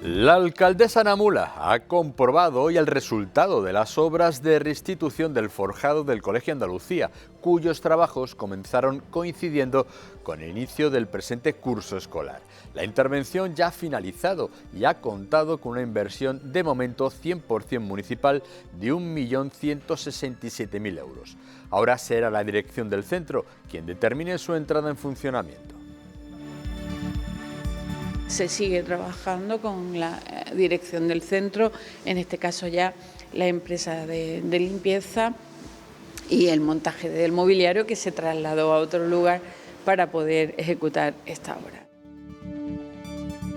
La alcaldesa Namula ha comprobado hoy el resultado de las obras de restitución del forjado del Colegio Andalucía, cuyos trabajos comenzaron coincidiendo con el inicio del presente curso escolar. La intervención ya ha finalizado y ha contado con una inversión de momento 100% municipal de 1.167.000 euros. Ahora será la dirección del centro quien determine su entrada en funcionamiento. Se sigue trabajando con la dirección del centro, en este caso ya la empresa de limpieza y el montaje del mobiliario que se trasladó a otro lugar para poder ejecutar esta obra.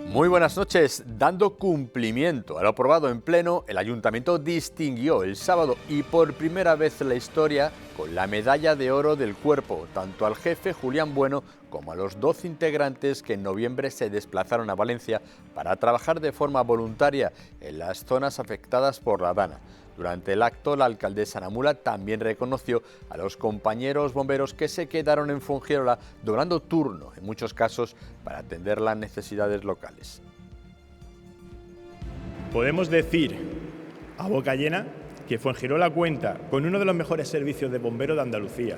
Muy buenas noches. Dando cumplimiento a lo aprobado en pleno, el Ayuntamiento distinguió el sábado y por primera vez en la historia con la medalla de oro del cuerpo, tanto al jefe Julián Bueno como a los 12 integrantes que en noviembre se desplazaron a Valencia para trabajar de forma voluntaria en las zonas afectadas por la Dana. Durante el acto, la alcaldesa Namula también reconoció a los compañeros bomberos que se quedaron en Fuengirola doblando turno, en muchos casos, para atender las necesidades locales. Podemos decir a boca llena que Fuengirola cuenta con uno de los mejores servicios de bomberos de Andalucía,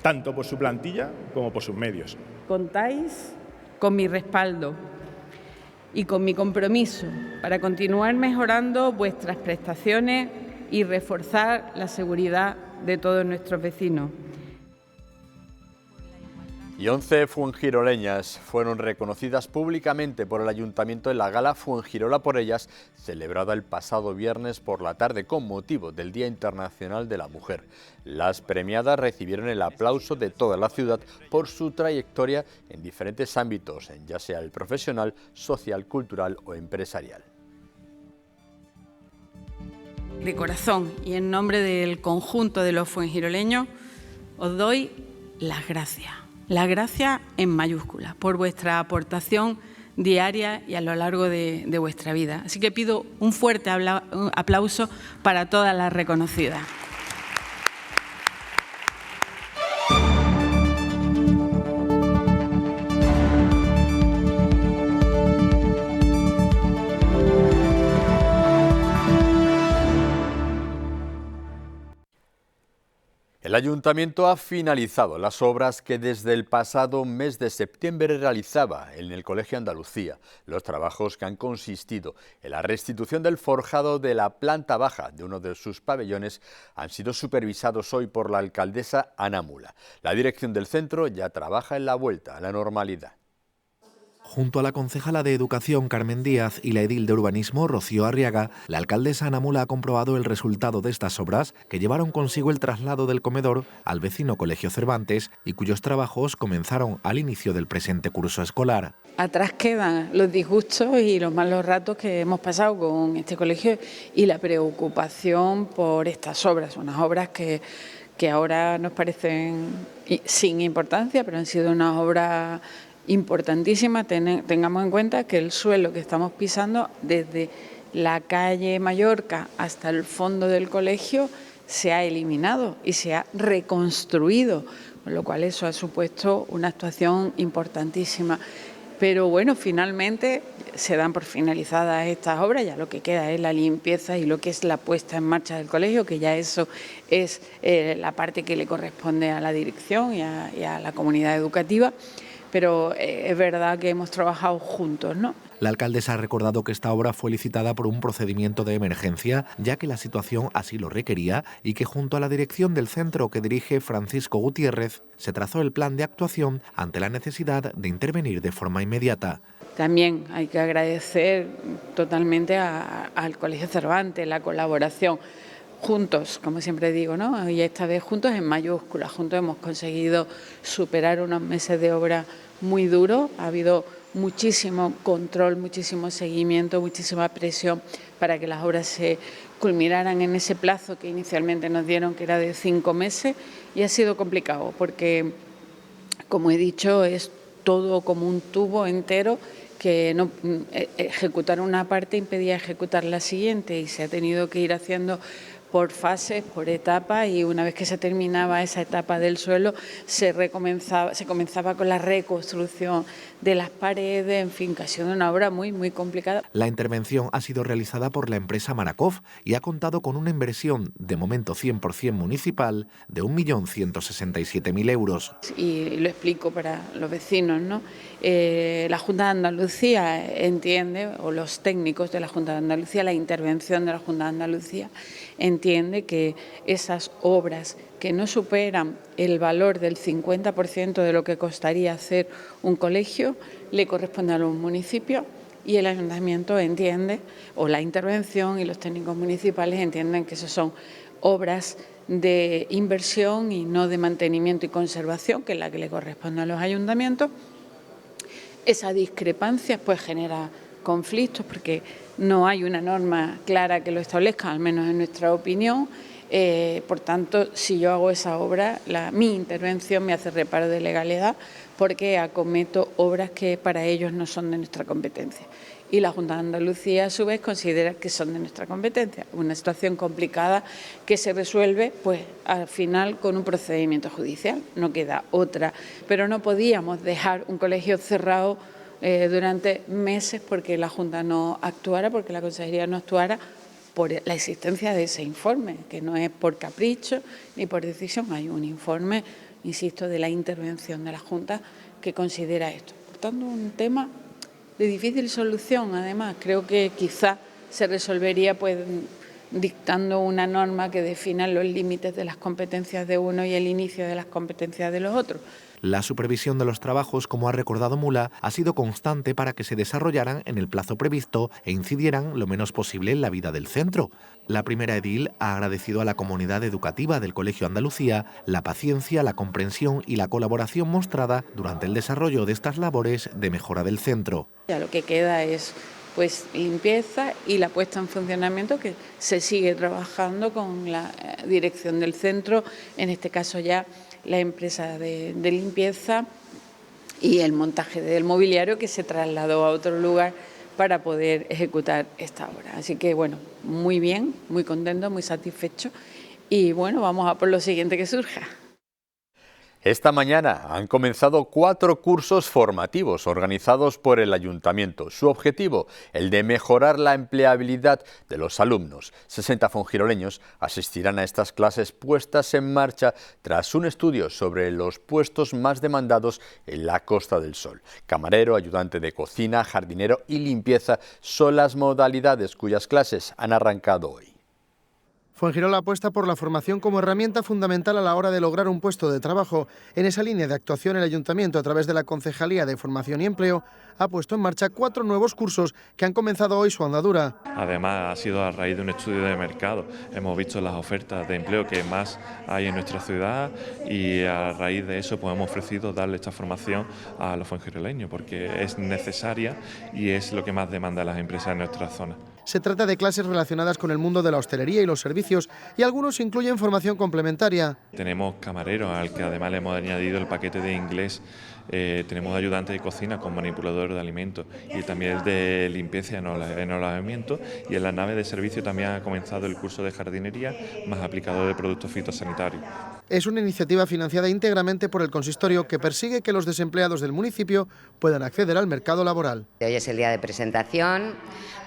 tanto por su plantilla como por sus medios. Contáis con mi respaldo y con mi compromiso para continuar mejorando vuestras prestaciones y reforzar la seguridad de todos nuestros vecinos. Y 11 fuengiroleñas fueron reconocidas públicamente por el Ayuntamiento en la gala Fuengirola por ellas, celebrada el pasado viernes por la tarde con motivo del Día Internacional de la Mujer. Las premiadas recibieron el aplauso de toda la ciudad por su trayectoria en diferentes ámbitos, ya sea el profesional, social, cultural o empresarial. De corazón y en nombre del conjunto de los fuengiroleños, os doy las gracias. Las gracias en mayúsculas por vuestra aportación diaria y a lo largo de vuestra vida. Así que pido un fuerte aplauso para todas las reconocidas. El Ayuntamiento ha finalizado las obras que desde el pasado mes de septiembre realizaba en el Colegio Andalucía. Los trabajos que han consistido en la restitución del forjado de la planta baja de uno de sus pabellones han sido supervisados hoy por la alcaldesa Ana Mula. La dirección del centro ya trabaja en la vuelta a la normalidad. Junto a la concejala de Educación, Carmen Díaz, y la edil de Urbanismo, Rocío Arriaga, la alcaldesa Ana Mula ha comprobado el resultado de estas obras que llevaron consigo el traslado del comedor al vecino Colegio Cervantes y cuyos trabajos comenzaron al inicio del presente curso escolar. Atrás quedan los disgustos y los malos ratos que hemos pasado con este colegio y la preocupación por estas obras, unas obras que ahora nos parecen sin importancia, pero han sido unas obras importantísima. Tengamos en cuenta que el suelo que estamos pisando desde la calle Mallorca hasta el fondo del colegio se ha eliminado y se ha reconstruido, con lo cual eso ha supuesto una actuación importantísima. Pero bueno, finalmente se dan por finalizadas estas obras, ya lo que queda es la limpieza y lo que es la puesta en marcha del colegio, que ya eso es la parte que le corresponde a la dirección y a la comunidad educativa. Pero es verdad que hemos trabajado juntos, ¿no? La alcaldesa ha recordado que esta obra fue licitada por un procedimiento de emergencia, ya que la situación así lo requería, y que junto a la dirección del centro que dirige Francisco Gutiérrez, se trazó el plan de actuación ante la necesidad de intervenir de forma inmediata. También hay que agradecer totalmente al Colegio Cervantes la colaboración. Juntos, como siempre digo, ¿no? Y esta vez juntos en mayúsculas, juntos hemos conseguido superar unos meses de obra muy duros. Ha habido muchísimo control, muchísimo seguimiento, muchísima presión para que las obras se culminaran en ese plazo que inicialmente nos dieron, que era de 5 meses, y ha sido complicado porque, como he dicho, es todo como un tubo entero que no ejecutar una parte impedía ejecutar la siguiente y se ha tenido que ir haciendo por fases, por etapas, y una vez que se terminaba esa etapa del suelo se comenzaba con la reconstrucción de las paredes, en fin, que ha sido una obra muy complicada. La intervención ha sido realizada por la empresa Marakov y ha contado con una inversión, de momento 100% municipal, de 1.167.000 euros. Y lo explico para los vecinos, ¿no? La Junta de Andalucía entiende, o los técnicos de la Junta de Andalucía, la intervención de la Junta de Andalucía entiende que esas obras que no superan el valor del 50% de lo que costaría hacer un colegio le corresponde a los municipios, y el ayuntamiento entiende, o la intervención y los técnicos municipales entienden que esas son obras de inversión y no de mantenimiento y conservación, que es la que le corresponde a los ayuntamientos. Esa discrepancia pues genera conflictos porque no hay una norma clara que lo establezca, al menos en nuestra opinión. Por tanto, si yo hago esa obra, mi intervención me hace reparo de legalidad porque acometo obras que para ellos no son de nuestra competencia. Y la Junta de Andalucía, a su vez, considera que son de nuestra competencia. Una situación complicada que se resuelve, pues, al final con un procedimiento judicial. No queda otra. Pero no podíamos dejar un colegio cerrado durante meses porque la Junta no actuara, porque la Consejería no actuara, por la existencia de ese informe, que no es por capricho ni por decisión. Hay un informe, insisto, de la intervención de la Junta que considera esto. Por tanto, un tema de difícil solución. Además, creo que quizá se resolvería pues dictando una norma que defina los límites de las competencias de uno y el inicio de las competencias de los otros. La supervisión de los trabajos, como ha recordado Mula, ha sido constante para que se desarrollaran en el plazo previsto e incidieran lo menos posible en la vida del centro. La primera edil ha agradecido a la comunidad educativa del Colegio Andalucía la paciencia, la comprensión y la colaboración mostrada durante el desarrollo de estas labores de mejora del centro. Ya lo que queda es pues limpieza y la puesta en funcionamiento, que se sigue trabajando con la dirección del centro, en este caso ya la empresa de limpieza, y el montaje del mobiliario que se trasladó a otro lugar para poder ejecutar esta obra. Así que bueno, muy bien, muy contento, muy satisfecho, y bueno, vamos a por lo siguiente que surja. Esta mañana han comenzado 4 cursos formativos organizados por el Ayuntamiento. Su objetivo, el de mejorar la empleabilidad de los alumnos. 60 fongiroleños asistirán a estas clases puestas en marcha tras un estudio sobre los puestos más demandados en la Costa del Sol. Camarero, ayudante de cocina, jardinero y limpieza son las modalidades cuyas clases han arrancado hoy. Fuengirola apuesta por la formación como herramienta fundamental a la hora de lograr un puesto de trabajo. En esa línea de actuación, el Ayuntamiento, a través de la Concejalía de Formación y Empleo, ha puesto en marcha 4 nuevos cursos que han comenzado hoy su andadura. Además, ha sido a raíz de un estudio de mercado. Hemos visto las ofertas de empleo que más hay en nuestra ciudad y a raíz de eso pues hemos ofrecido darle esta formación a los fuengiroleños porque es necesaria y es lo que más demanda las empresas en nuestra zona. Se trata de clases relacionadas con el mundo de la hostelería y los servicios, y algunos incluyen formación complementaria. Tenemos camareros al que además le hemos añadido el paquete de inglés. Tenemos ayudantes de cocina con manipulador de alimentos y también el de limpieza en alojamiento, y en la nave de servicio también ha comenzado el curso de jardinería más aplicado de productos fitosanitarios. Es una iniciativa financiada íntegramente por el consistorio que persigue que los desempleados del municipio puedan acceder al mercado laboral. Hoy es el día de presentación,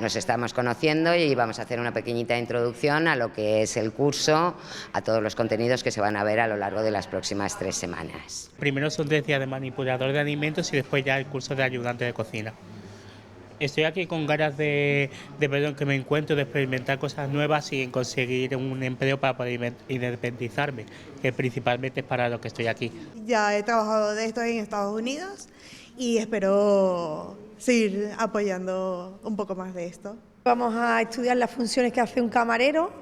nos estamos conociendo y vamos a hacer una pequeñita introducción a lo que es el curso, a todos los contenidos que se van a ver a lo largo de las próximas 3 semanas. Primero son 3 días de manipulador de alimentos y después ya el curso de ayudante de cocina. Estoy aquí con ganas de que me encuentro, de experimentar cosas nuevas y en conseguir un empleo para poder independizarme, que principalmente es para lo que estoy aquí. Ya he trabajado de esto en Estados Unidos y espero seguir apoyando un poco más de esto. Vamos a estudiar las funciones que hace un camarero,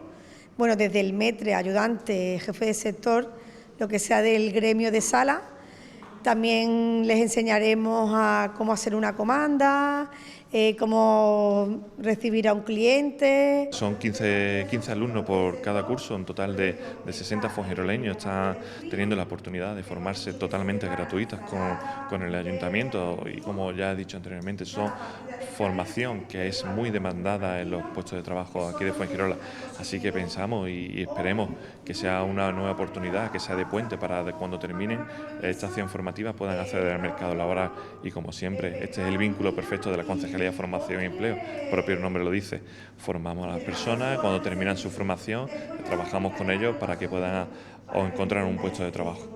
bueno, desde el maître, ayudante, jefe de sector, lo que sea del gremio de sala. También les enseñaremos a cómo hacer una comanda, cómo recibir a un cliente. Son 15 alumnos por cada curso, un total de 60 fuengiroleños están teniendo la oportunidad de formarse totalmente gratuitas con el ayuntamiento y, como ya he dicho anteriormente, son formación que es muy demandada en los puestos de trabajo aquí de Fuengirola, así que pensamos y esperemos que sea una nueva oportunidad, que sea de puente para cuando terminen esta acción formativa puedan acceder al mercado laboral y, como siempre, este es el vínculo perfecto de la Concejalía de Formación y Empleo, el propio nombre lo dice, formamos a las personas, cuando terminan su formación trabajamos con ellos para que puedan encontrar un puesto de trabajo.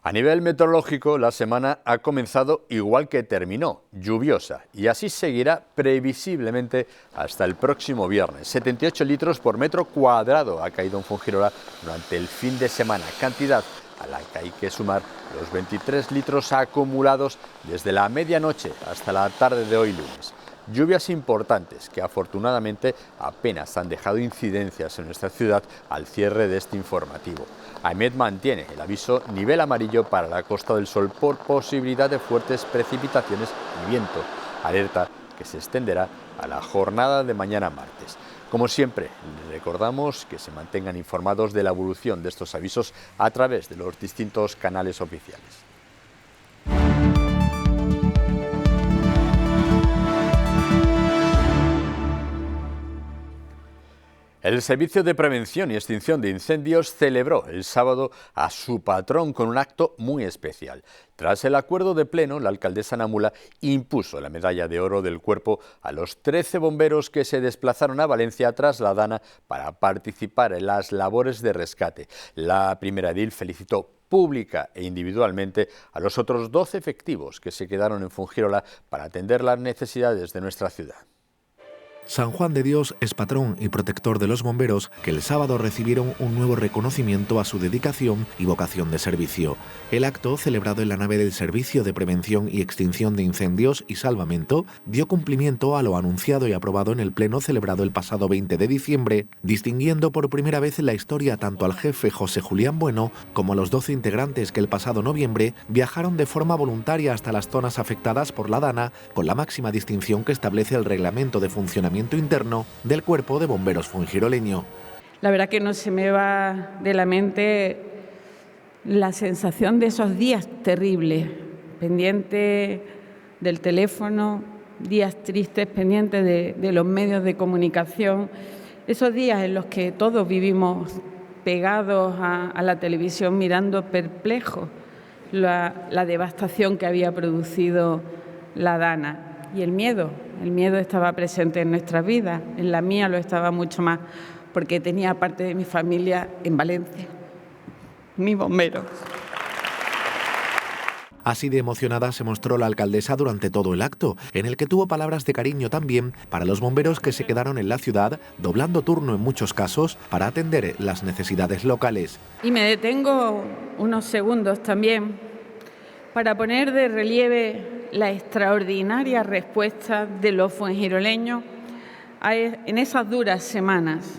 A nivel meteorológico, la semana ha comenzado igual que terminó, lluviosa, y así seguirá previsiblemente hasta el próximo viernes. 78 litros por metro cuadrado ha caído en Fuengirola durante el fin de semana, cantidad a la que hay que sumar los 23 litros acumulados desde la medianoche hasta la tarde de hoy lunes. Lluvias importantes que afortunadamente apenas han dejado incidencias en nuestra ciudad al cierre de este informativo. AEMET mantiene el aviso nivel amarillo para la Costa del Sol por posibilidad de fuertes precipitaciones y viento, alerta que se extenderá a la jornada de mañana martes. Como siempre, les recordamos que se mantengan informados de la evolución de estos avisos a través de los distintos canales oficiales. El Servicio de Prevención y Extinción de Incendios celebró el sábado a su patrón con un acto muy especial. Tras el acuerdo de pleno, la alcaldesa Namula impuso la medalla de oro del cuerpo a los 13 bomberos que se desplazaron a Valencia tras la Dana para participar en las labores de rescate. La primera edil felicitó pública e individualmente a los otros 12 efectivos que se quedaron en Fuengirola para atender las necesidades de nuestra ciudad. San Juan de Dios es patrón y protector de los bomberos que el sábado recibieron un nuevo reconocimiento a su dedicación y vocación de servicio. El acto, celebrado en la nave del Servicio de Prevención y Extinción de Incendios y Salvamento, dio cumplimiento a lo anunciado y aprobado en el pleno celebrado el pasado 20 de diciembre, distinguiendo por primera vez en la historia tanto al jefe José Julián Bueno como a los 12 integrantes que el pasado noviembre viajaron de forma voluntaria hasta las zonas afectadas por la Dana con la máxima distinción que establece el Reglamento de Funcionamiento Interno del Cuerpo de Bomberos fuengiroleño. La verdad que no se me va de la mente la sensación de esos días terribles, pendiente del teléfono, días tristes, pendientes de los medios de comunicación, esos días en los que todos vivimos pegados a la televisión mirando perplejos la devastación que había producido la Dana. Y el miedo estaba presente en nuestras vidas, en la mía lo estaba mucho más, porque tenía parte de mi familia en Valencia, mis bomberos. Así de emocionada se mostró la alcaldesa durante todo el acto, en el que tuvo palabras de cariño también para los bomberos que se quedaron en la ciudad, doblando turno en muchos casos para atender las necesidades locales. Y me detengo unos segundos también para poner de relieve la extraordinaria respuesta de los fuengiroleños en esas duras semanas,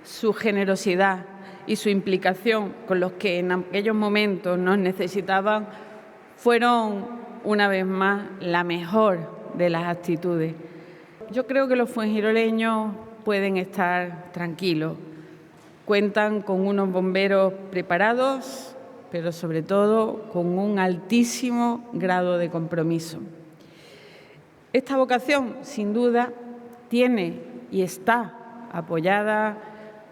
su generosidad y su implicación con los que en aquellos momentos nos necesitaban fueron una vez más la mejor de las actitudes. Yo creo que los fuengiroleños pueden estar tranquilos, cuentan con unos bomberos preparados, pero sobre todo con un altísimo grado de compromiso. Esta vocación, sin duda, tiene y está apoyada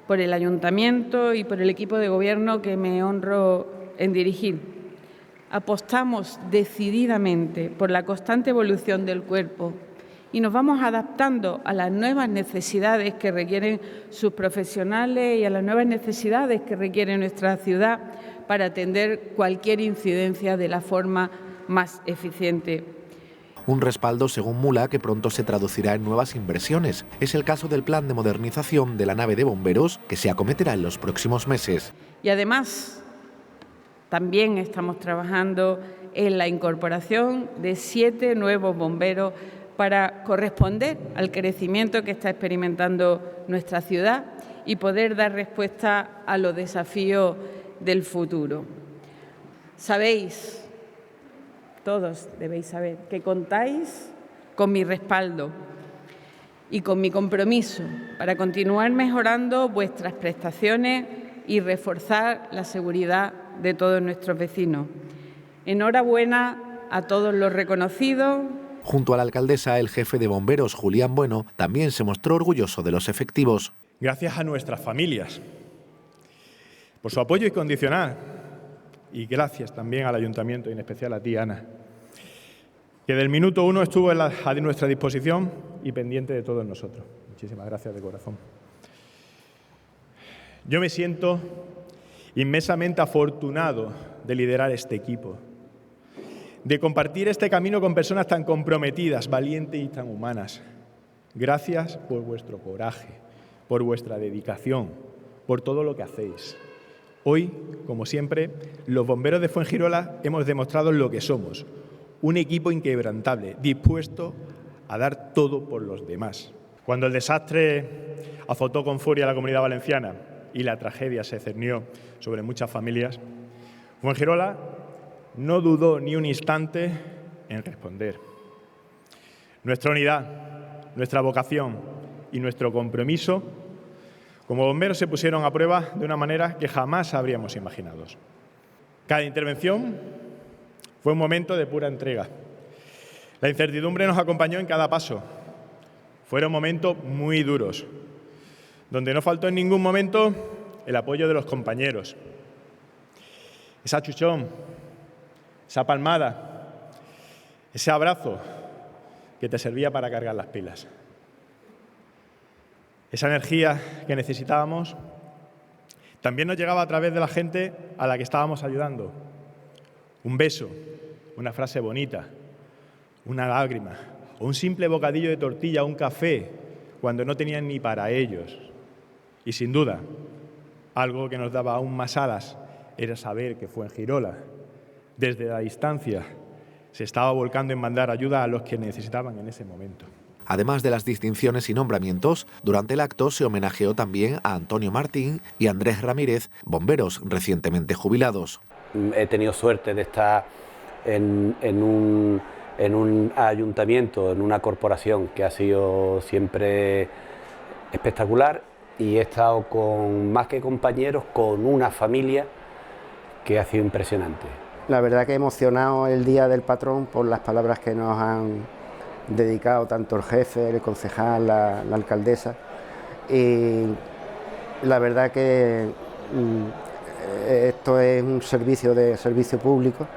por el Ayuntamiento y por el equipo de Gobierno que me honro en dirigir. Apostamos decididamente por la constante evolución del cuerpo y nos vamos adaptando a las nuevas necesidades que requieren sus profesionales y a las nuevas necesidades que requiere nuestra ciudad para atender cualquier incidencia de la forma más eficiente. Un respaldo, según Mula, que pronto se traducirá en nuevas inversiones. Es el caso del plan de modernización de la nave de bomberos que se acometerá en los próximos meses. Y además, también estamos trabajando en la incorporación de 7 nuevos bomberos para corresponder al crecimiento que está experimentando nuestra ciudad y poder dar respuesta a los desafíos del futuro. Sabéis, todos debéis saber, que contáis con mi respaldo y con mi compromiso para continuar mejorando vuestras prestaciones y reforzar la seguridad de todos nuestros vecinos. Enhorabuena a todos los reconocidos. Junto a la alcaldesa, el jefe de bomberos, Julián Bueno, también se mostró orgulloso de los efectivos. Gracias a nuestras familias por su apoyo incondicional y gracias también al Ayuntamiento y en especial a ti, Ana, que del minuto 1 estuvo a nuestra disposición y pendiente de todos nosotros. Muchísimas gracias de corazón. Yo me siento inmensamente afortunado de liderar este equipo, de compartir este camino con personas tan comprometidas, valientes y tan humanas. Gracias por vuestro coraje, por vuestra dedicación, por todo lo que hacéis. Hoy, como siempre, los bomberos de Fuengirola hemos demostrado lo que somos, un equipo inquebrantable, dispuesto a dar todo por los demás. Cuando el desastre azotó con furia a la Comunidad Valenciana y la tragedia se cernió sobre muchas familias, Fuengirola no dudó ni un instante en responder. Nuestra unidad, nuestra vocación y nuestro compromiso como bomberos se pusieron a prueba de una manera que jamás habríamos imaginado. Cada intervención fue un momento de pura entrega. La incertidumbre nos acompañó en cada paso. Fueron momentos muy duros, donde no faltó en ningún momento el apoyo de los compañeros. Ese achuchón, esa palmada, ese abrazo que te servía para cargar las pilas. Esa energía que necesitábamos también nos llegaba a través de la gente a la que estábamos ayudando. Un beso, una frase bonita, una lágrima o un simple bocadillo de tortilla o un café cuando no tenían ni para ellos. Y sin duda, algo que nos daba aún más alas era saber que Fuengirola, desde la distancia, se estaba volcando en mandar ayuda a los que necesitaban en ese momento. Además de las distinciones y nombramientos, durante el acto se homenajeó también a Antonio Martín y Andrés Ramírez, bomberos recientemente jubilados. He tenido suerte de estar en un ayuntamiento, en una corporación que ha sido siempre espectacular y he estado con más que compañeros, con una familia que ha sido impresionante. La verdad que emocionado el Día del Patrón por las palabras que nos han dedicado tanto el jefe, el concejal, la alcaldesa, y la verdad que esto es un servicio público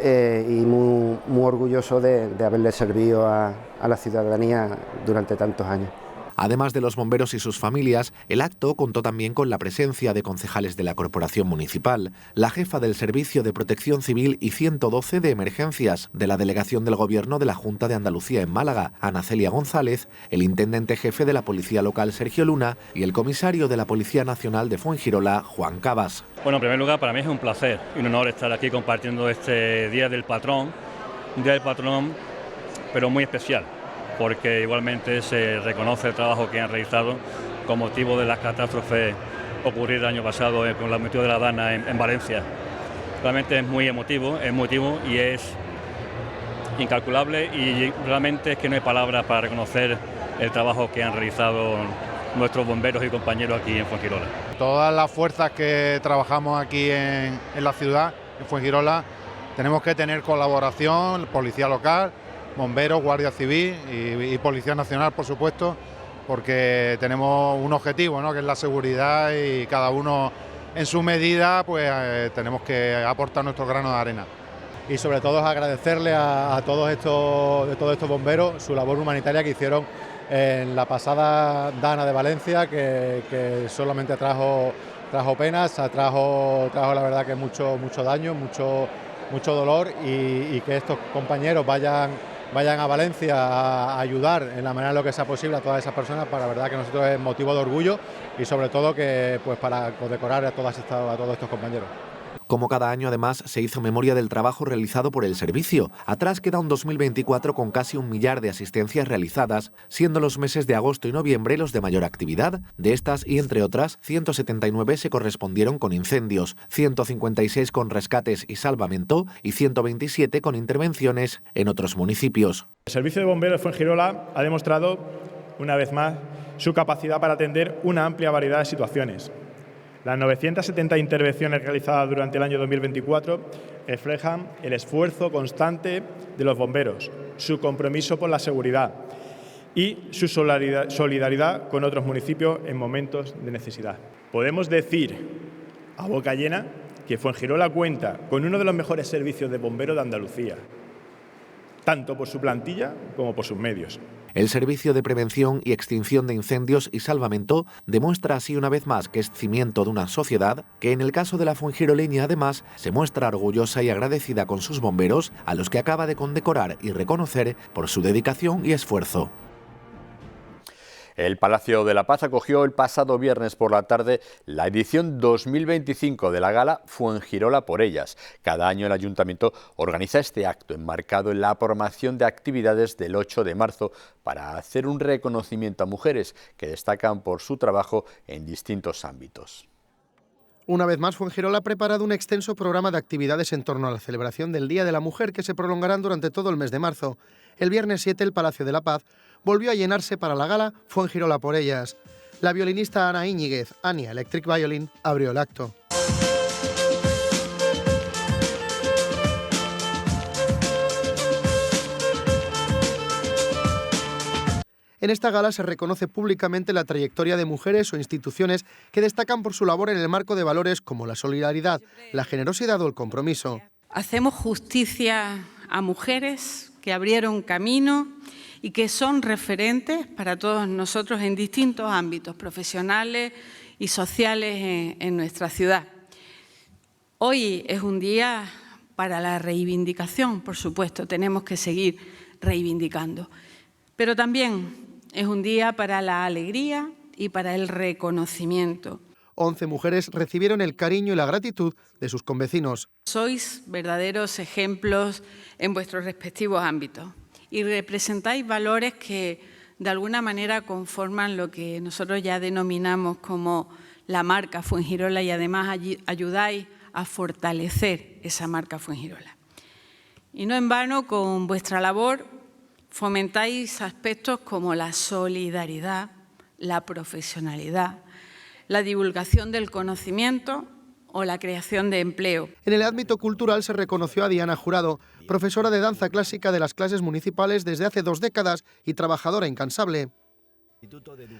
y muy orgulloso de haberle servido a la ciudadanía durante tantos años. Además de los bomberos y sus familias, el acto contó también con la presencia de concejales de la Corporación Municipal, la jefa del Servicio de Protección Civil y 112 de Emergencias de la Delegación del Gobierno de la Junta de Andalucía en Málaga, Ana Celia González, el intendente jefe de la Policía Local, Sergio Luna, y el comisario de la Policía Nacional de Fuengirola, Juan Cabas. Bueno, en primer lugar, para mí es un placer y un honor estar aquí compartiendo este Día del Patrón, un Día del Patrón, pero muy especial, porque igualmente se reconoce el trabajo que han realizado con motivo de las catástrofes ocurridas el año pasado con el motivo de la Dana en Valencia. Realmente es muy emotivo y es incalculable y realmente es que no hay palabras para reconocer el trabajo que han realizado nuestros bomberos y compañeros aquí en Fuengirola. Todas las fuerzas que trabajamos aquí en la ciudad, en Fuengirola, tenemos que tener colaboración, policía local, bomberos, Guardia Civil y Policía Nacional, por supuesto, porque tenemos un objetivo, ¿no?, que es la seguridad y cada uno en su medida pues tenemos que aportar nuestro grano de arena. Y sobre todo agradecerle a todos estos bomberos su labor humanitaria que hicieron en la pasada Dana de Valencia, que solamente trajo penas, trajo la verdad que mucho daño, mucho dolor y que estos compañeros vayan a Valencia a ayudar en la manera en lo que sea posible a todas esas personas, para la verdad que nosotros es motivo de orgullo y sobre todo que pues para condecorar a todos estos compañeros. Como cada año, además, se hizo memoria del trabajo realizado por el servicio. Atrás queda un 2024 con casi 1 millar de asistencias realizadas, siendo los meses de agosto y noviembre los de mayor actividad. De estas y entre otras, 179 se correspondieron con incendios, 156 con rescates y salvamento y 127 con intervenciones en otros municipios. El Servicio de Bomberos de Fuengirola ha demostrado, una vez más, su capacidad para atender una amplia variedad de situaciones. Las 970 intervenciones realizadas durante el año 2024 reflejan el esfuerzo constante de los bomberos, su compromiso por la seguridad y su solidaridad con otros municipios en momentos de necesidad. Podemos decir a boca llena que Fuengirola cuenta con uno de los mejores servicios de bomberos de Andalucía, tanto por su plantilla como por sus medios. El Servicio de Prevención y Extinción de Incendios y Salvamento demuestra así una vez más que es cimiento de una sociedad que, en el caso de la fuengiroleña, además, se muestra orgullosa y agradecida con sus bomberos, a los que acaba de condecorar y reconocer por su dedicación y esfuerzo. El Palacio de la Paz acogió el pasado viernes por la tarde la edición 2025 de la gala Fuengirola por ellas. Cada año el Ayuntamiento organiza este acto enmarcado en la programación de actividades del 8 de marzo para hacer un reconocimiento a mujeres que destacan por su trabajo en distintos ámbitos. Una vez más, Fuengirola ha preparado un extenso programa de actividades en torno a la celebración del Día de la Mujer que se prolongarán durante todo el mes de marzo. El viernes 7 el Palacio de la Paz volvió a llenarse para la gala Fuengirola por ellas. La violinista Ana Íñiguez, Ania Electric Violin, abrió el acto. En esta gala se reconoce públicamente la trayectoria de mujeres o instituciones que destacan por su labor en el marco de valores como la solidaridad, la generosidad o el compromiso. Hacemos justicia a mujeres que abrieron camino y que son referentes para todos nosotros en distintos ámbitos profesionales y sociales en nuestra ciudad. Hoy es un día para la reivindicación, por supuesto, tenemos que seguir reivindicando, pero también es un día para la alegría y para el reconocimiento. 11 mujeres recibieron el cariño y la gratitud de sus convecinos. Sois verdaderos ejemplos en vuestros respectivos ámbitos y representáis valores que de alguna manera conforman lo que nosotros ya denominamos como la marca Fuengirola y además ayudáis a fortalecer esa marca Fuengirola. Y no en vano, con vuestra labor fomentáis aspectos como la solidaridad, la profesionalidad, la divulgación del conocimiento o la creación de empleo. En el ámbito cultural se reconoció a Diana Jurado, profesora de danza clásica de las clases municipales desde hace 2 décadas y trabajadora incansable.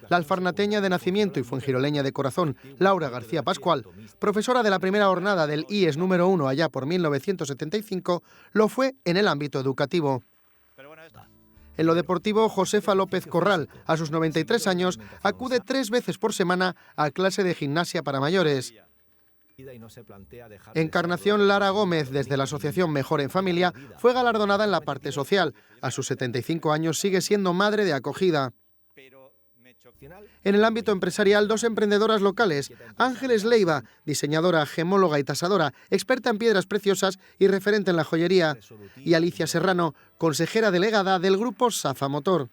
La alfarnateña de nacimiento y fuengiroleña de corazón, Laura García Pascual, profesora de la primera jornada del IES número 1 allá por 1975, lo fue en el ámbito educativo. En lo deportivo, Josefa López Corral, a sus 93 años, acude 3 veces por semana a clase de gimnasia para mayores. Encarnación Lara Gómez, desde la asociación Mejor en Familia, fue galardonada en la parte social. A sus 75 años sigue siendo madre de acogida. En el ámbito empresarial, 2 emprendedoras locales, Ángeles Leiva, diseñadora, gemóloga y tasadora, experta en piedras preciosas y referente en la joyería, y Alicia Serrano, consejera delegada del grupo Safa Motor.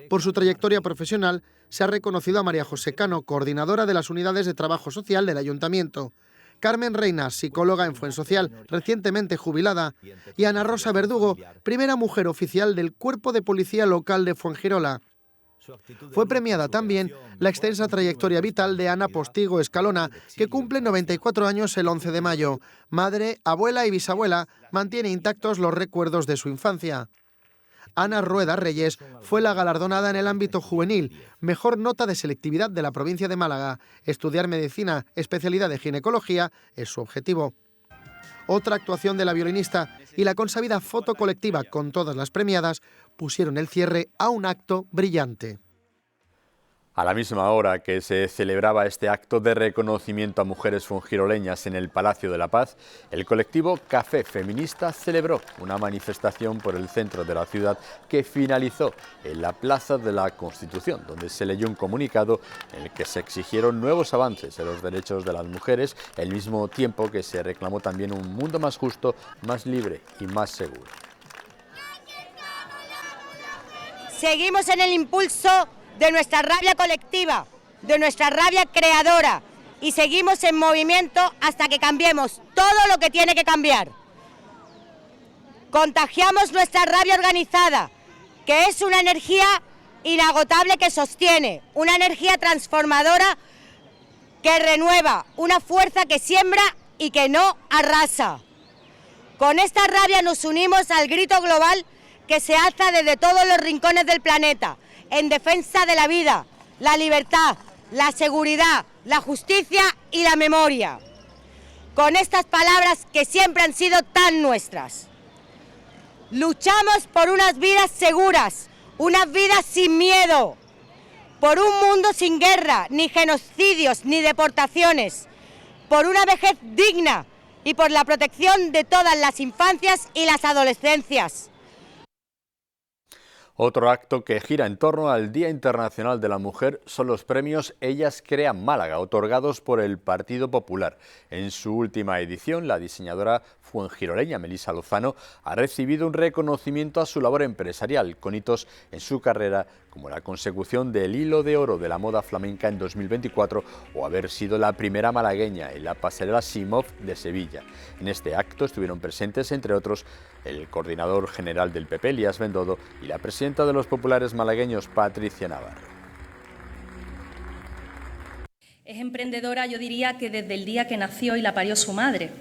Por su trayectoria profesional, se ha reconocido a María José Cano, coordinadora de las unidades de trabajo social del Ayuntamiento, Carmen Reina, psicóloga en Fuensocial, recientemente jubilada, y Ana Rosa Verdugo, primera mujer oficial del Cuerpo de Policía Local de Fuengirola. Fue premiada también la extensa trayectoria vital de Ana Postigo Escalona, que cumple 94 años el 11 de mayo. Madre, abuela y bisabuela, mantiene intactos los recuerdos de su infancia. Ana Rueda Reyes fue la galardonada en el ámbito juvenil, mejor nota de selectividad de la provincia de Málaga. Estudiar medicina, especialidad de ginecología, es su objetivo. Otra actuación de la violinista y la consabida foto colectiva con todas las premiadas pusieron el cierre a un acto brillante. A la misma hora que se celebraba este acto de reconocimiento a mujeres fuengiroleñas en el Palacio de la Paz, el colectivo Café Feminista celebró una manifestación por el centro de la ciudad que finalizó en la Plaza de la Constitución, donde se leyó un comunicado en el que se exigieron nuevos avances en los derechos de las mujeres, al mismo tiempo que se reclamó también un mundo más justo, más libre y más seguro. Seguimos en el impulso de nuestra rabia colectiva, de nuestra rabia creadora, y seguimos en movimiento hasta que cambiemos todo lo que tiene que cambiar. Contagiamos nuestra rabia organizada, que es una energía inagotable que sostiene, una energía transformadora que renueva, una fuerza que siembra y que no arrasa. Con esta rabia nos unimos al grito global que se alza desde todos los rincones del planeta, en defensa de la vida, la libertad, la seguridad, la justicia y la memoria. Con estas palabras que siempre han sido tan nuestras. Luchamos por unas vidas seguras, unas vidas sin miedo, por un mundo sin guerra, ni genocidios, ni deportaciones, por una vejez digna y por la protección de todas las infancias y las adolescencias. Otro acto que gira en torno al Día Internacional de la Mujer son los premios Ellas Crean Málaga, otorgados por el Partido Popular. En su última edición, la diseñadora fuengiroleña Melisa Lozano ha recibido un reconocimiento a su labor empresarial, con hitos en su carrera como la consecución del Hilo de Oro de la moda flamenca en 2024 o haber sido la primera malagueña en la pasarela Simov de Sevilla. En este acto estuvieron presentes, entre otros, el coordinador general del PP, Elías Bendodo, y la presidenta de los populares malagueños, Patricia Navarro. Es emprendedora, yo diría que desde el día que nació y la parió su madre.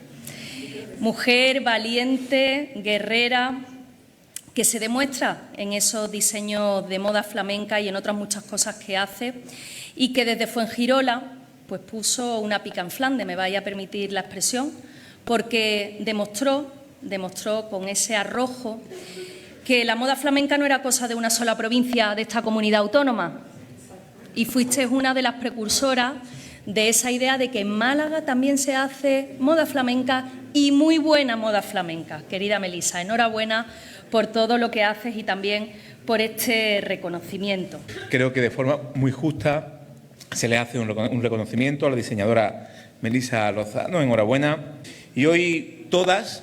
Mujer valiente, guerrera, que se demuestra en esos diseños de moda flamenca y en otras muchas cosas que hace, y que desde Fuengirola pues puso una pica en Flandes, me vaya a permitir la expresión, porque demostró con ese arrojo que la moda flamenca no era cosa de una sola provincia de esta comunidad autónoma, y fuiste una de las precursoras de esa idea de que en Málaga también se hace moda flamenca y muy buena moda flamenca. Querida Melisa, enhorabuena por todo lo que haces y también por este reconocimiento. Creo que de forma muy justa se le hace un reconocimiento a la diseñadora Melisa Lozano, enhorabuena. Y hoy todas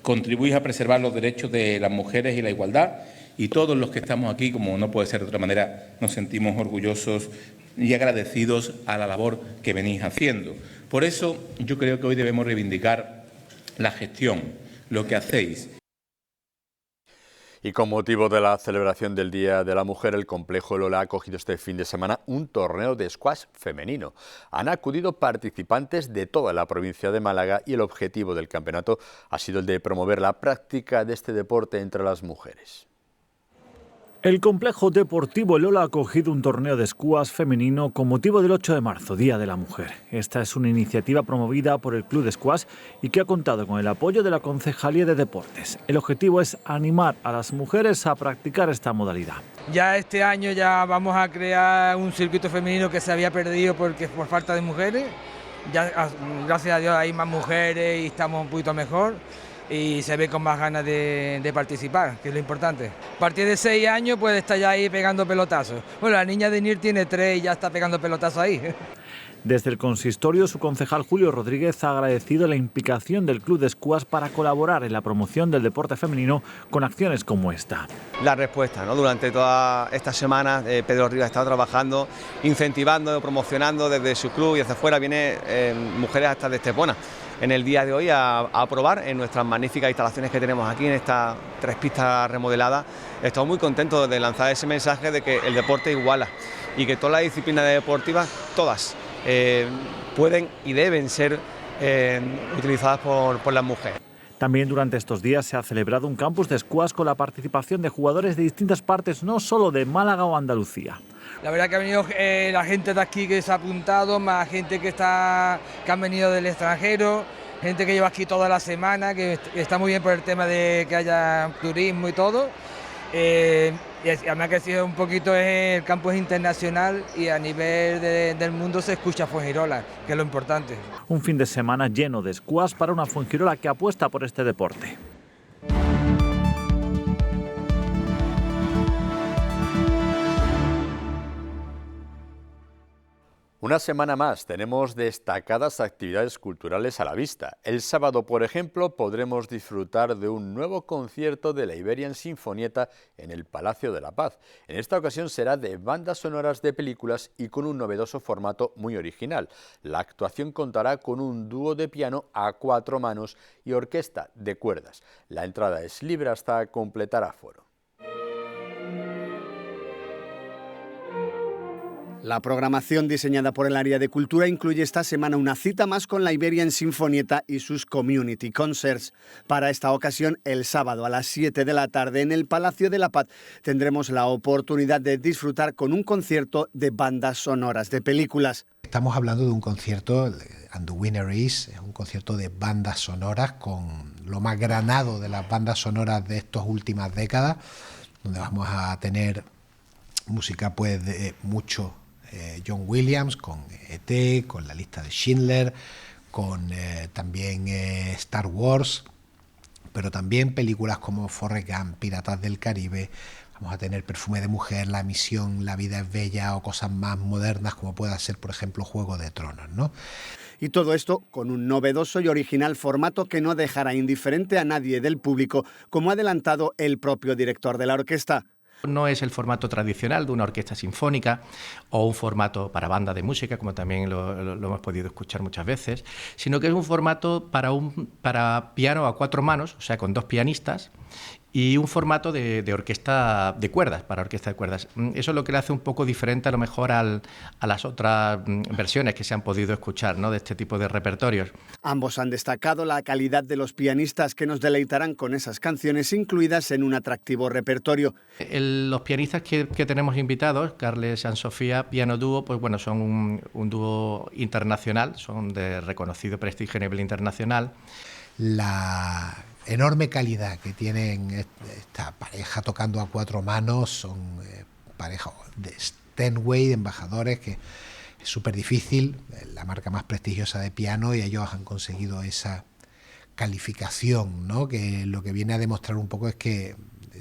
contribuís a preservar los derechos de las mujeres y la igualdad, y todos los que estamos aquí, como no puede ser de otra manera, nos sentimos orgullosos y agradecidos a la labor que venís haciendo. Por eso yo creo que hoy debemos reivindicar la gestión, lo que hacéis. Y con motivo de la celebración del Día de la Mujer, el Complejo Lola ha acogido este fin de semana un torneo de squash femenino. Han acudido participantes de toda la provincia de Málaga y el objetivo del campeonato ha sido el de promover la práctica de este deporte entre las mujeres. El Complejo Deportivo Lola ha acogido un torneo de squash femenino con motivo del 8 de marzo, Día de la Mujer. Esta es una iniciativa promovida por el Club de Squash y que ha contado con el apoyo de la Concejalía de Deportes. El objetivo es animar a las mujeres a practicar esta modalidad. Ya este año ya vamos a crear un circuito femenino que se había perdido por falta de mujeres. Ya, gracias a Dios hay más mujeres y estamos un poquito mejor. Y se ve con más ganas de participar, que es lo importante. A partir de 6 años puede estar ya ahí pegando pelotazos. Bueno, la niña de NIR tiene 3 y ya está pegando pelotazos ahí. Desde el consistorio, su concejal Julio Rodríguez ha agradecido la implicación del Club de Squash para colaborar en la promoción del deporte femenino con acciones como esta. La respuesta, ¿no? Durante todas estas semanas Pedro Rivas ha estado trabajando, incentivando, promocionando desde su club y hacia afuera viene mujeres hasta de Estepona. En el día de hoy a probar en nuestras magníficas instalaciones que tenemos aquí en estas 3 pistas remodeladas. Estamos muy contentos de lanzar ese mensaje de que el deporte iguala y que todas las disciplinas deportivas, todas, pueden y deben ser utilizadas por las mujeres. También durante estos días se ha celebrado un campus de squash con la participación de jugadores de distintas partes, no solo de Málaga o Andalucía. La verdad que ha venido la gente de aquí que se ha apuntado, más gente que han venido del extranjero, gente que lleva aquí toda la semana, que está muy bien por el tema de que haya turismo y todo. Y además que si es un poquito, el campo es internacional y a nivel del mundo se escucha Fuengirola, que es lo importante. Un fin de semana lleno de squash para una Fuengirola que apuesta por este deporte. Una semana más tenemos destacadas actividades culturales a la vista. El sábado, por ejemplo, podremos disfrutar de un nuevo concierto de la Iberian Sinfonietta en el Palacio de la Paz. En esta ocasión será de bandas sonoras de películas y con un novedoso formato muy original. La actuación contará con un dúo de piano a 4 manos y orquesta de cuerdas. La entrada es libre hasta completar aforo. La programación diseñada por el área de cultura incluye esta semana una cita más con la Iberian Sinfonietta y sus Community Concerts. Para esta ocasión, el sábado a las 7 de la tarde en el Palacio de la Paz tendremos la oportunidad de disfrutar con un concierto de bandas sonoras de películas. Estamos hablando de un concierto, And the Winner Is, es un concierto de bandas sonoras con lo más granado de las bandas sonoras de estas últimas décadas, donde vamos a tener música pues de mucho John Williams, con E.T., con La lista de Schindler, con también Star Wars, pero también películas como Forrest Gump, Piratas del Caribe. Vamos a tener Perfume de mujer, La misión, La vida es bella o cosas más modernas como pueda ser, por ejemplo, Juego de Tronos, ¿no? Y todo esto con un novedoso y original formato que no dejará indiferente a nadie del público, como ha adelantado el propio director de la orquesta. No es el formato tradicional de una orquesta sinfónica o un formato para banda de música, como también lo hemos podido escuchar muchas veces, sino que es un formato para piano a 4 manos, o sea, con 2 pianistas, y un formato de orquesta de cuerdas, para orquesta de cuerdas. Eso es lo que le hace un poco diferente a lo mejor a las otras versiones que se han podido escuchar, ¿no?, de este tipo de repertorios. Ambos han destacado la calidad de los pianistas que nos deleitarán con esas canciones incluidas en un atractivo repertorio. Los pianistas que tenemos invitados, Carles y Sofía, piano dúo, pues bueno, son un dúo internacional, son de reconocido prestigio a nivel internacional. La enorme calidad que tienen esta pareja tocando a 4 manos, son pareja de Steinway, de embajadores, que es súper difícil, la marca más prestigiosa de piano, y ellos han conseguido esa calificación, ¿no?, que lo que viene a demostrar un poco es que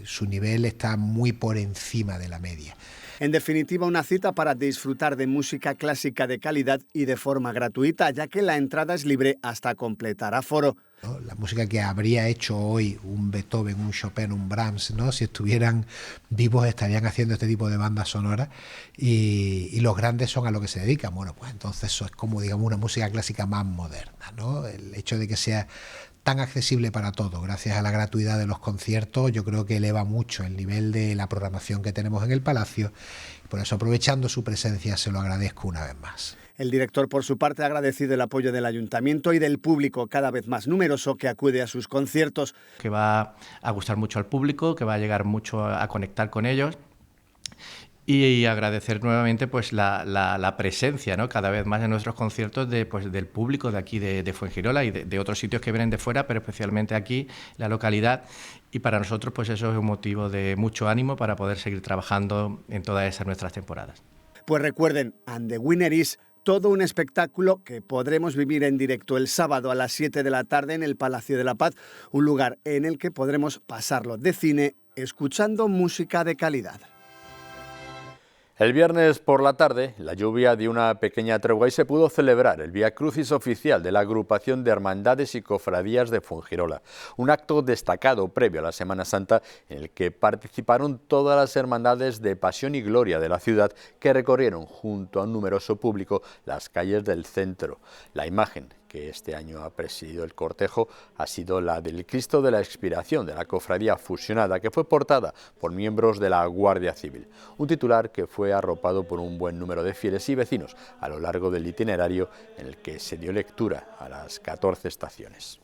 su nivel está muy por encima de la media. En definitiva, una cita para disfrutar de música clásica de calidad y de forma gratuita, ya que la entrada es libre hasta completar aforo. La música que habría hecho hoy un Beethoven, un Chopin, un Brahms, ¿no?, si estuvieran vivos estarían haciendo este tipo de bandas sonoras, y los grandes son a lo que se dedican. Bueno, pues entonces eso es como, digamos, una música clásica más moderna, ¿no? El hecho de que sea tan accesible para todos, gracias a la gratuidad de los conciertos, yo creo que eleva mucho el nivel de la programación que tenemos en el Palacio, y por eso, aprovechando su presencia, se lo agradezco una vez más. El director, por su parte, ha agradecido el apoyo del Ayuntamiento y del público cada vez más numeroso que acude a sus conciertos. Que va a gustar mucho al público, que va a llegar mucho a conectar con ellos. Y agradecer nuevamente pues la presencia, ¿no?, cada vez más en nuestros conciertos del público de aquí de Fuengirola y de otros sitios que vienen de fuera, pero especialmente aquí, la localidad. Y para nosotros pues eso es un motivo de mucho ánimo para poder seguir trabajando en todas esas nuestras temporadas. Pues recuerden, And the Winner Is, todo un espectáculo que podremos vivir en directo el sábado a las 7 de la tarde en el Palacio de la Paz, un lugar en el que podremos pasarlo de cine escuchando música de calidad. El viernes por la tarde, la lluvia dio una pequeña tregua y se pudo celebrar el Vía Crucis oficial de la Agrupación de Hermandades y Cofradías de Fuengirola, un acto destacado previo a la Semana Santa en el que participaron todas las hermandades de Pasión y Gloria de la ciudad que recorrieron junto a un numeroso público las calles del centro. La imagen que este año ha presidido el cortejo ha sido la del Cristo de la Expiración de la Cofradía Fusionada, que fue portada por miembros de la Guardia Civil, un titular que fue arropado por un buen número de fieles y vecinos a lo largo del itinerario en el que se dio lectura a las 14 estaciones.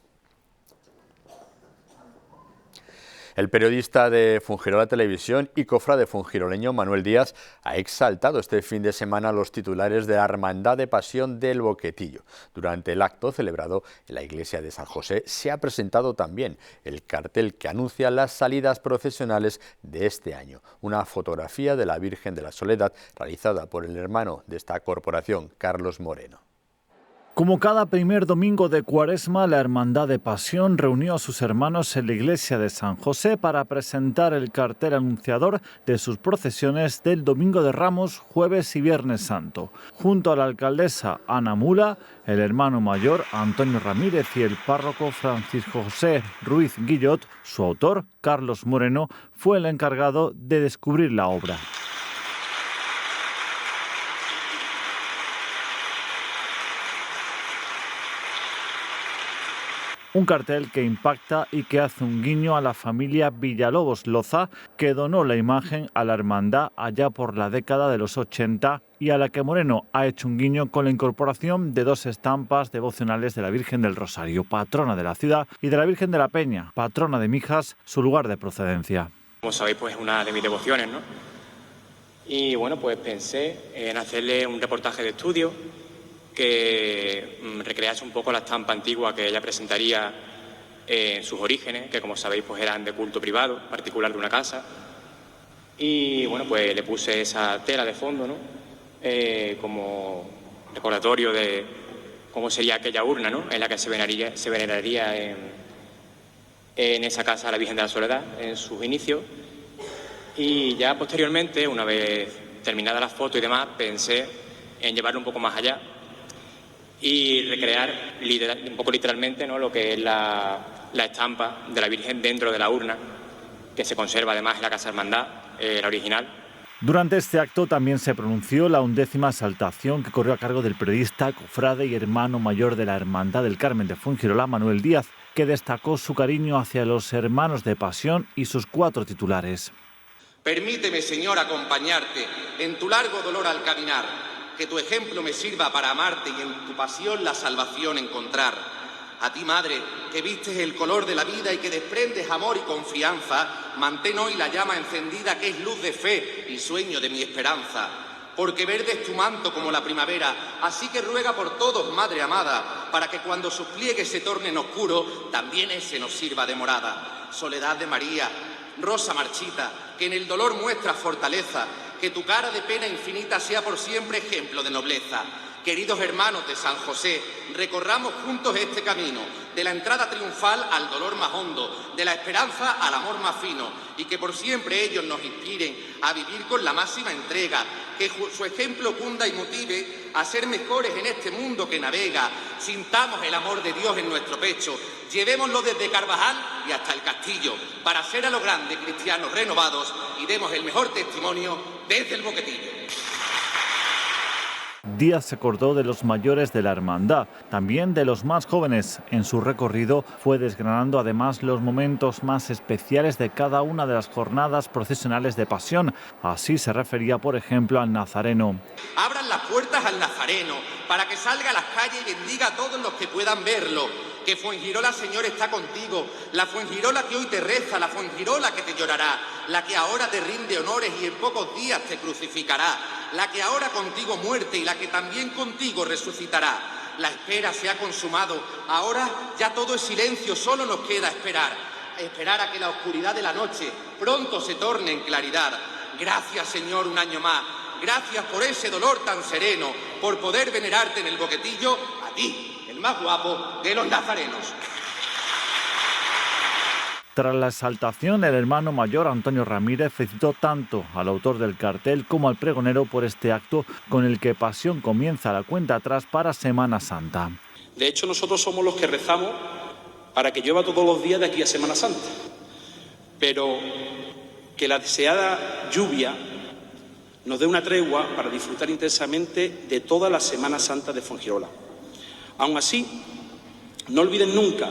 El periodista de Fuengirola Televisión y cofrade fungiroleño Manuel Díaz ha exaltado este fin de semana los titulares de la Hermandad de Pasión del Boquetillo. Durante el acto celebrado en la iglesia de San José se ha presentado también el cartel que anuncia las salidas procesionales de este año. Una fotografía de la Virgen de la Soledad realizada por el hermano de esta corporación, Carlos Moreno. Como cada primer domingo de Cuaresma, la Hermandad de Pasión reunió a sus hermanos en la iglesia de San José para presentar el cartel anunciador de sus procesiones del Domingo de Ramos, Jueves y Viernes Santo. Junto a la alcaldesa Ana Mula, el hermano mayor Antonio Ramírez y el párroco Francisco José Ruiz Guillot, su autor, Carlos Moreno, fue el encargado de descubrir la obra. Un cartel que impacta y que hace un guiño a la familia Villalobos Loza, que donó la imagen a la hermandad allá por la década de los 80 y a la que Moreno ha hecho un guiño con la incorporación de 2 estampas devocionales de la Virgen del Rosario, patrona de la ciudad, y de la Virgen de la Peña, patrona de Mijas, su lugar de procedencia. Como sabéis, pues es una de mis devociones, ¿no? Y bueno, pues pensé en hacerle un reportaje de estudio que recrease un poco la estampa antigua que ella presentaría en sus orígenes, que como sabéis pues eran de culto privado, particular de una casa. Y bueno, pues le puse esa tela de fondo, ¿no? Como recordatorio de cómo sería aquella urna, ¿no? En la que se veneraría en esa casa a la Virgen de la Soledad en sus inicios. Y ya posteriormente, una vez terminada la foto y demás, pensé en llevarlo un poco más allá y recrear un poco literalmente, ¿no?, lo que es la estampa de la Virgen dentro de la urna, que se conserva además en la Casa Hermandad, la original. Durante este acto también se pronunció la 11ª exaltación que corrió a cargo del periodista, cofrade y hermano mayor de la Hermandad del Carmen de Fuengirola, Manuel Díaz, que destacó su cariño hacia los hermanos de Pasión y sus 4 titulares. Permíteme, Señor, acompañarte en tu largo dolor al caminar, que tu ejemplo me sirva para amarte y en tu pasión la salvación encontrar. A ti, Madre, que vistes el color de la vida y que desprendes amor y confianza, mantén hoy la llama encendida que es luz de fe y sueño de mi esperanza. Porque verde es tu manto como la primavera, así que ruega por todos, Madre amada, para que cuando sus pliegues se tornen oscuros, también ese nos sirva de morada. Soledad de María, rosa marchita, que en el dolor muestras fortaleza, que tu cara de pena infinita sea por siempre ejemplo de nobleza. Queridos hermanos de San José, recorramos juntos este camino, de la entrada triunfal al dolor más hondo, de la esperanza al amor más fino, y que por siempre ellos nos inspiren a vivir con la máxima entrega, que su ejemplo cunda y motive a ser mejores en este mundo que navega. Sintamos el amor de Dios en nuestro pecho, llevémoslo desde Carvajal y hasta el Castillo, para ser a lo grande cristianos renovados y demos el mejor testimonio desde el Boquetillo. Díaz se acordó de los mayores de la hermandad, también de los más jóvenes. En su recorrido fue desgranando además los momentos más especiales de cada una de las jornadas procesionales de Pasión. Así se refería, por ejemplo, al Nazareno. Abran las puertas al Nazareno para que salga a las calles y bendiga a todos los que puedan verlo. Que Fuengirola, Señor, está contigo, la Fuengirola que hoy te reza, la Fuengirola que te llorará, la que ahora te rinde honores y en pocos días te crucificará, la que ahora contigo muerte y la que también contigo resucitará. La espera se ha consumado, ahora ya todo es silencio, solo nos queda esperar a que la oscuridad de la noche pronto se torne en claridad. Gracias, Señor, un año más, gracias por ese dolor tan sereno, por poder venerarte en el Boquetillo, a ti, el más guapo de los nazarenos. Tras la exaltación, el hermano mayor Antonio Ramírez felicitó tanto al autor del cartel como al pregonero por este acto con el que Pasión comienza la cuenta atrás para Semana Santa. De hecho, nosotros somos los que rezamos para que llueva todos los días de aquí a Semana Santa, pero que la deseada lluvia nos dé una tregua para disfrutar intensamente de toda la Semana Santa de Fuengirola. Aún así, no olviden nunca,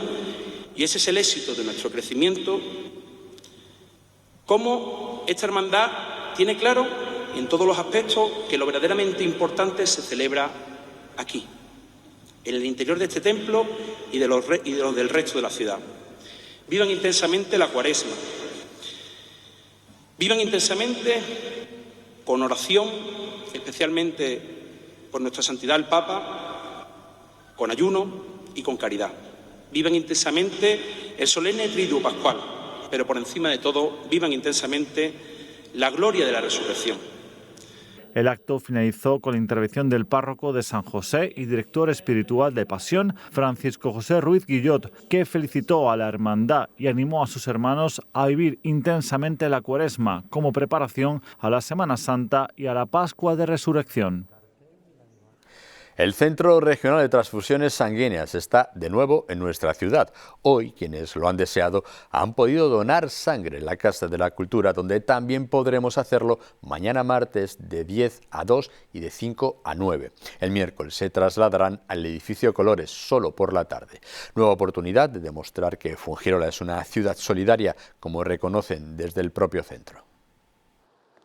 y ese es el éxito de nuestro crecimiento, cómo esta hermandad tiene claro en todos los aspectos que lo verdaderamente importante se celebra aquí, en el interior de este templo y de los del resto de la ciudad. Vivan intensamente la Cuaresma, Vivan intensamente con oración, especialmente por nuestra santidad el Papa, con ayuno y con caridad. Vivan intensamente el solemne Triduo Pascual, pero por encima de todo, vivan intensamente la gloria de la resurrección. El acto finalizó con la intervención del párroco de San José y director espiritual de Pasión, Francisco José Ruiz Guillot, que felicitó a la hermandad y animó a sus hermanos a vivir intensamente la Cuaresma como preparación a la Semana Santa y a la Pascua de Resurrección. El Centro Regional de Transfusiones Sanguíneas está de nuevo en nuestra ciudad. Hoy, quienes lo han deseado, han podido donar sangre en la Casa de la Cultura, donde también podremos hacerlo mañana martes de 10 a 2 y de 5 a 9. El miércoles se trasladarán al edificio Colores solo por la tarde. Nueva oportunidad de demostrar que Fuengirola es una ciudad solidaria, como reconocen desde el propio centro.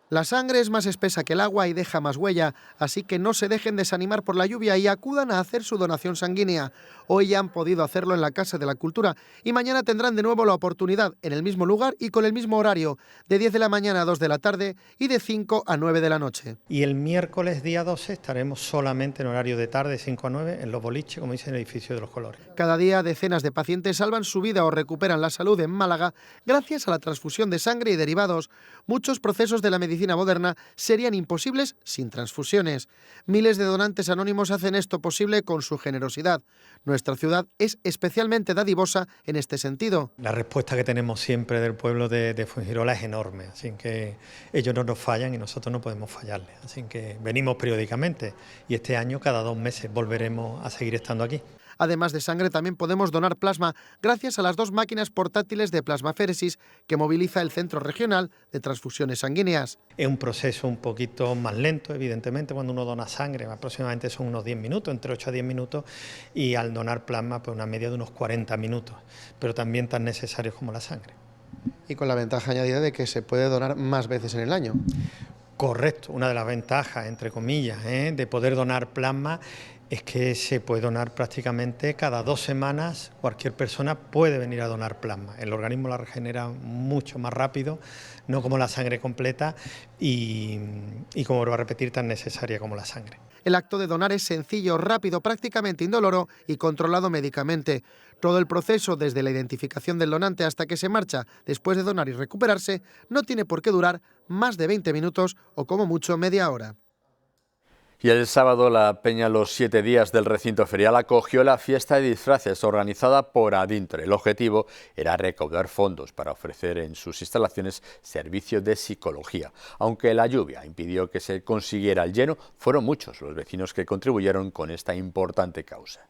La sangre es más espesa que el agua y deja más huella, así que no se dejen desanimar por la lluvia y acudan a hacer su donación sanguínea. Hoy ya han podido hacerlo en la Casa de la Cultura y mañana tendrán de nuevo la oportunidad en el mismo lugar y con el mismo horario, de 10 de la mañana a 2 de la tarde y de 5 a 9 de la noche. Y el miércoles día 12 estaremos solamente en horario de tarde, 5 a 9, en Los Boliches, como dice en el edificio de los Colores. Cada día decenas de pacientes salvan su vida o recuperan la salud en Málaga gracias a la transfusión de sangre y derivados. Muchos procesos de la medicina moderna serían imposibles sin transfusiones. Miles de donantes anónimos hacen esto posible con su generosidad. Nuestra ciudad es especialmente dadivosa en este sentido. La respuesta que tenemos siempre del pueblo de Fuengirola es enorme, así que ellos no nos fallan y nosotros no podemos fallarles. Así que venimos periódicamente y este año cada 2 meses volveremos a seguir estando aquí. Además de sangre, también podemos donar plasma gracias a las 2 máquinas portátiles de plasmaféresis que moviliza el Centro Regional de Transfusiones Sanguíneas. Es un proceso un poquito más lento, evidentemente, cuando uno dona sangre, aproximadamente son unos 10 minutos, entre 8 a 10 minutos, y al donar plasma, pues una media de unos 40 minutos, pero también tan necesarios como la sangre. Y con la ventaja añadida de que se puede donar más veces en el año. Correcto, una de las ventajas, entre comillas, de poder donar plasma es que se puede donar prácticamente cada 2 semanas, cualquier persona puede venir a donar plasma. El organismo la regenera mucho más rápido, no como la sangre completa y como lo va a repetir, tan necesaria como la sangre. El acto de donar es sencillo, rápido, prácticamente indoloro y controlado médicamente. Todo el proceso, desde la identificación del donante hasta que se marcha después de donar y recuperarse, no tiene por qué durar más de 20 minutos o como mucho media hora. Y el sábado la Peña Los 7 Días del recinto ferial acogió la fiesta de disfraces organizada por Adintre. El objetivo era recaudar fondos para ofrecer en sus instalaciones servicio de psicología. Aunque la lluvia impidió que se consiguiera el lleno, fueron muchos los vecinos que contribuyeron con esta importante causa.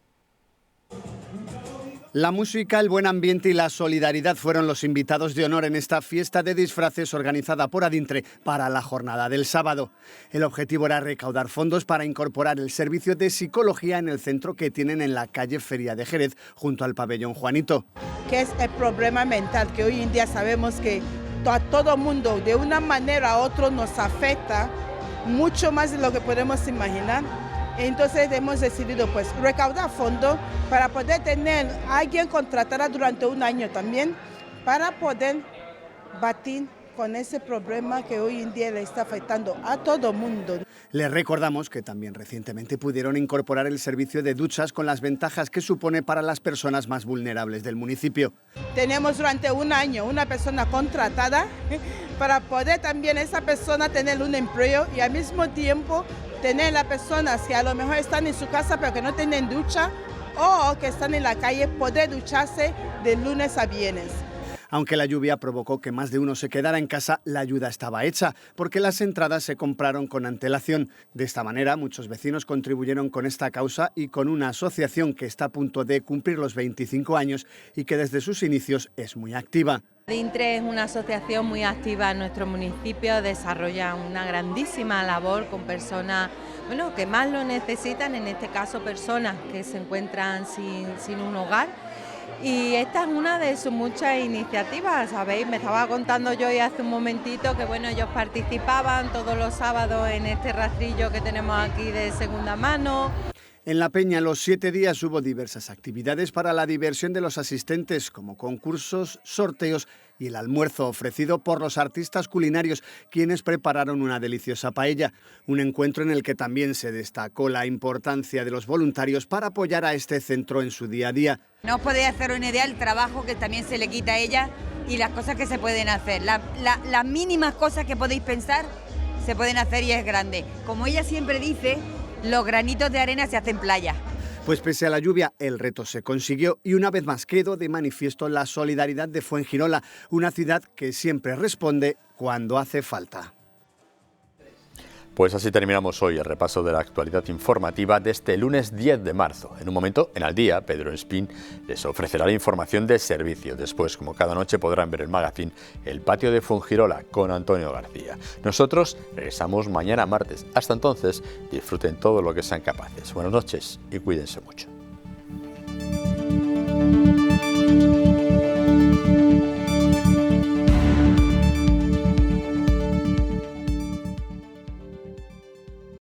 La música, el buen ambiente y la solidaridad fueron los invitados de honor en esta fiesta de disfraces organizada por Adintre para la jornada del sábado. El objetivo era recaudar fondos para incorporar el servicio de psicología en el centro que tienen en la calle Feria de Jerez, junto al pabellón Juanito. Que es el problema mental que hoy en día sabemos que a todo mundo de una manera u otra nos afecta mucho más de lo que podemos imaginar. Entonces hemos decidido pues recaudar fondos para poder tener a alguien contratada durante 1 año también para poder batir con ese problema que hoy en día le está afectando a todo mundo. Les recordamos que también recientemente pudieron incorporar el servicio de duchas con las ventajas que supone para las personas más vulnerables del municipio. Tenemos durante 1 año una persona contratada para poder también esa persona tener un empleo y al mismo tiempo tener las personas que a lo mejor están en su casa pero que no tienen ducha o que están en la calle poder ducharse de lunes a viernes. Aunque la lluvia provocó que más de uno se quedara en casa, la ayuda estaba hecha, porque las entradas se compraron con antelación. De esta manera, muchos vecinos contribuyeron con esta causa y con una asociación que está a punto de cumplir los 25 años y que desde sus inicios es muy activa. Adintre es una asociación muy activa en nuestro municipio, desarrolla una grandísima labor con personas que más lo necesitan, en este caso personas que se encuentran sin un hogar. Y esta es una de sus muchas iniciativas, ¿sabéis? Me estaba contando yo hace un momentito que ellos participaban todos los sábados en este rastrillo que tenemos aquí de segunda mano. En la Peña Los 7 Días hubo diversas actividades para la diversión de los asistentes, como concursos, sorteos y el almuerzo ofrecido por los artistas culinarios, quienes prepararon una deliciosa paella. Un encuentro en el que también se destacó la importancia de los voluntarios para apoyar a este centro en su día a día. No os podéis hacer una idea del trabajo que también se le quita a ella y las cosas que se pueden hacer. Las mínimas cosas que podéis pensar se pueden hacer y es grande. Como ella siempre dice, los granitos de arena se hacen playa. Pues pese a la lluvia, el reto se consiguió y una vez más quedó de manifiesto la solidaridad de Fuengirola, una ciudad que siempre responde cuando hace falta. Pues así terminamos hoy el repaso de la actualidad informativa de este lunes 10 de marzo. En un momento, en Al Día, Pedro Espín les ofrecerá la información de servicio. Después, como cada noche, podrán ver el magazine El Patio de Fuengirola con Antonio García. Nosotros regresamos mañana martes. Hasta entonces, disfruten todo lo que sean capaces. Buenas noches y cuídense mucho.